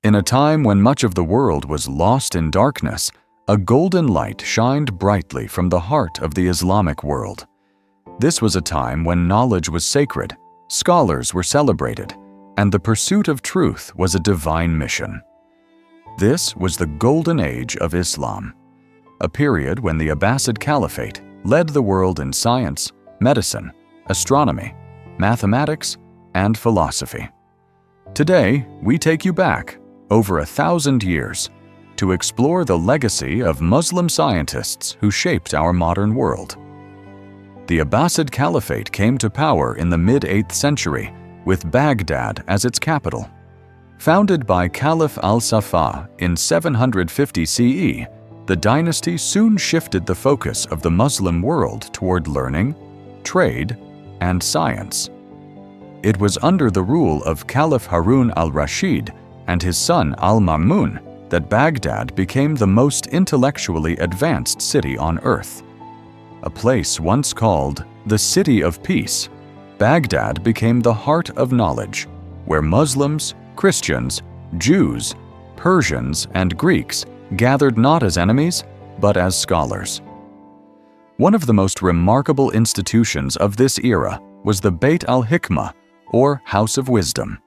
In a time when much of the world was lost in darkness, a golden light shined brightly from the heart of the Islamic world. This was a time when knowledge was sacred, scholars were celebrated, and the pursuit of truth was a divine mission. This was the golden age of Islam, a period when the Abbasid Caliphate led the world in science, medicine, astronomy, mathematics, and philosophy. Today, we take you back over 1,000 years to explore the legacy of Muslim scientists who shaped our modern world. The Abbasid Caliphate came to power in the mid-8th century with Baghdad as its capital. Founded by Caliph al-Safa in 750 CE, the dynasty soon shifted the focus of the Muslim world toward learning, trade, and science. It was under the rule of Caliph Harun al-Rashid and his son al-Ma'mun that Baghdad became the most intellectually advanced city on earth. A place once called the City of Peace, Baghdad became the heart of knowledge, where Muslims, Christians, Jews, Persians, and Greeks gathered not as enemies, but as scholars. One of the most remarkable institutions of this era was the Beit al-Hikmah, or House of Wisdom.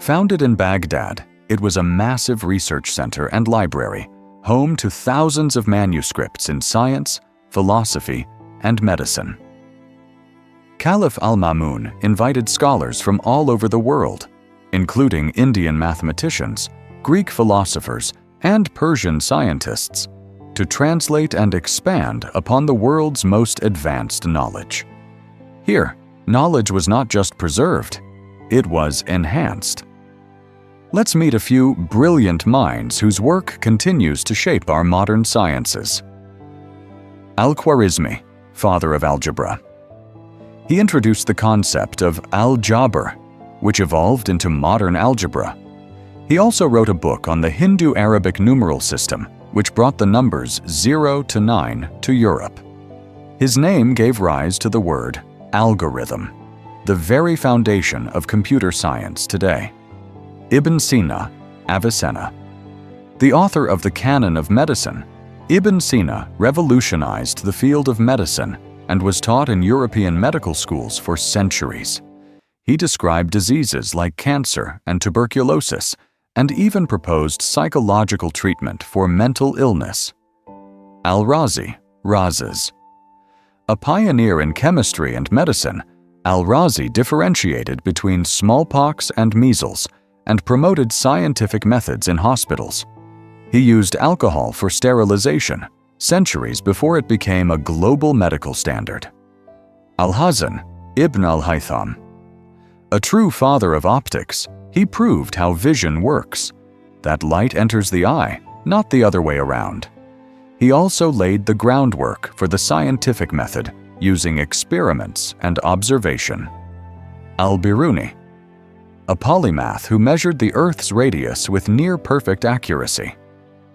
Founded in Baghdad, it was a massive research center and library, home to thousands of manuscripts in science, philosophy, and medicine. Caliph al-Ma'mun invited scholars from all over the world, including Indian mathematicians, Greek philosophers, and Persian scientists, to translate and expand upon the world's most advanced knowledge. Here, knowledge was not just preserved, it was enhanced. Let's meet a few brilliant minds whose work continues to shape our modern sciences. Al-Khwarizmi, father of algebra. He introduced the concept of al-Jabr, which evolved into modern algebra. He also wrote a book on the Hindu-Arabic numeral system, which brought the numbers 0 to 9 to Europe. His name gave rise to the word algorithm, the very foundation of computer science today. Ibn Sina, Avicenna. The author of the Canon of Medicine, Ibn Sina revolutionized the field of medicine and was taught in European medical schools for centuries. He described diseases like cancer and tuberculosis, and even proposed psychological treatment for mental illness. Al-Razi, Rhazes. A pioneer in chemistry and medicine, Al-Razi differentiated between smallpox and measles and promoted scientific methods in hospitals. He used alcohol for sterilization, centuries before it became a global medical standard. Alhazen, Ibn al-Haytham. A true father of optics, he proved how vision works, that light enters the eye, not the other way around. He also laid the groundwork for the scientific method using experiments and observation. Al-Biruni, a polymath who measured the Earth's radius with near-perfect accuracy.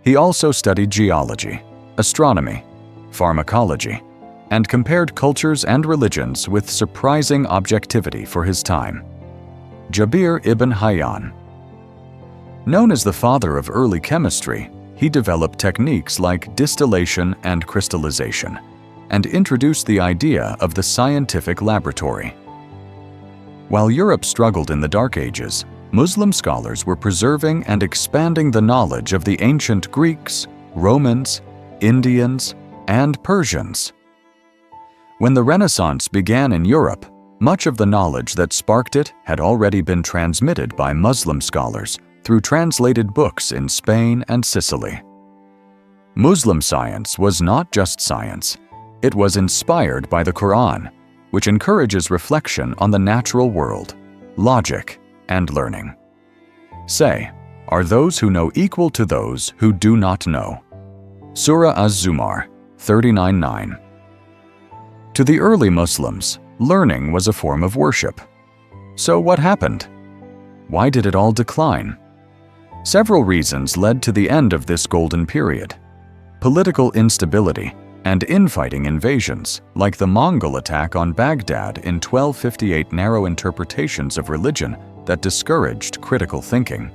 He also studied geology, astronomy, pharmacology, and compared cultures and religions with surprising objectivity for his time. Jabir ibn Hayyan. Known as the father of early chemistry, he developed techniques like distillation and crystallization, and introduced the idea of the scientific laboratory. While Europe struggled in the Dark Ages, Muslim scholars were preserving and expanding the knowledge of the ancient Greeks, Romans, Indians, and Persians. When the Renaissance began in Europe, much of the knowledge that sparked it had already been transmitted by Muslim scholars through translated books in Spain and Sicily. Muslim science was not just science, it was inspired by the Quran, which encourages reflection on the natural world, logic, and learning. Say, are those who know equal to those who do not know? Surah Az-Zumar 39:9. To the early Muslims, learning was a form of worship. So what happened? Why did it all decline? Several reasons led to the end of this golden period. Political instability and infighting invasions, like the Mongol attack on Baghdad in 1258, narrow interpretations of religion that discouraged critical thinking.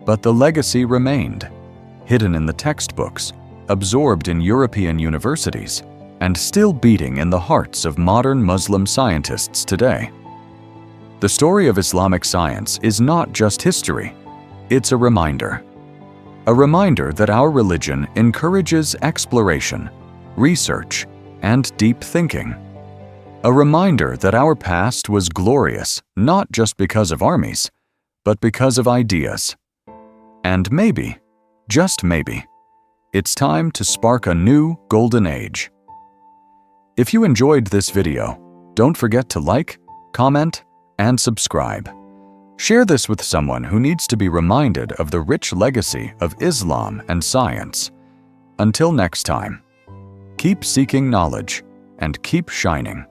But the legacy remained, hidden in the textbooks, absorbed in European universities, and still beating in the hearts of modern Muslim scientists today. The story of Islamic science is not just history, it's a reminder. A reminder that our religion encourages exploration, research, and deep thinking. A reminder that our past was glorious not just because of armies, but because of ideas. And maybe, just maybe, it's time to spark a new golden age. If you enjoyed this video, don't forget to like, comment, and subscribe. Share this with someone who needs to be reminded of the rich legacy of Islam and science. Until next time, keep seeking knowledge and keep shining.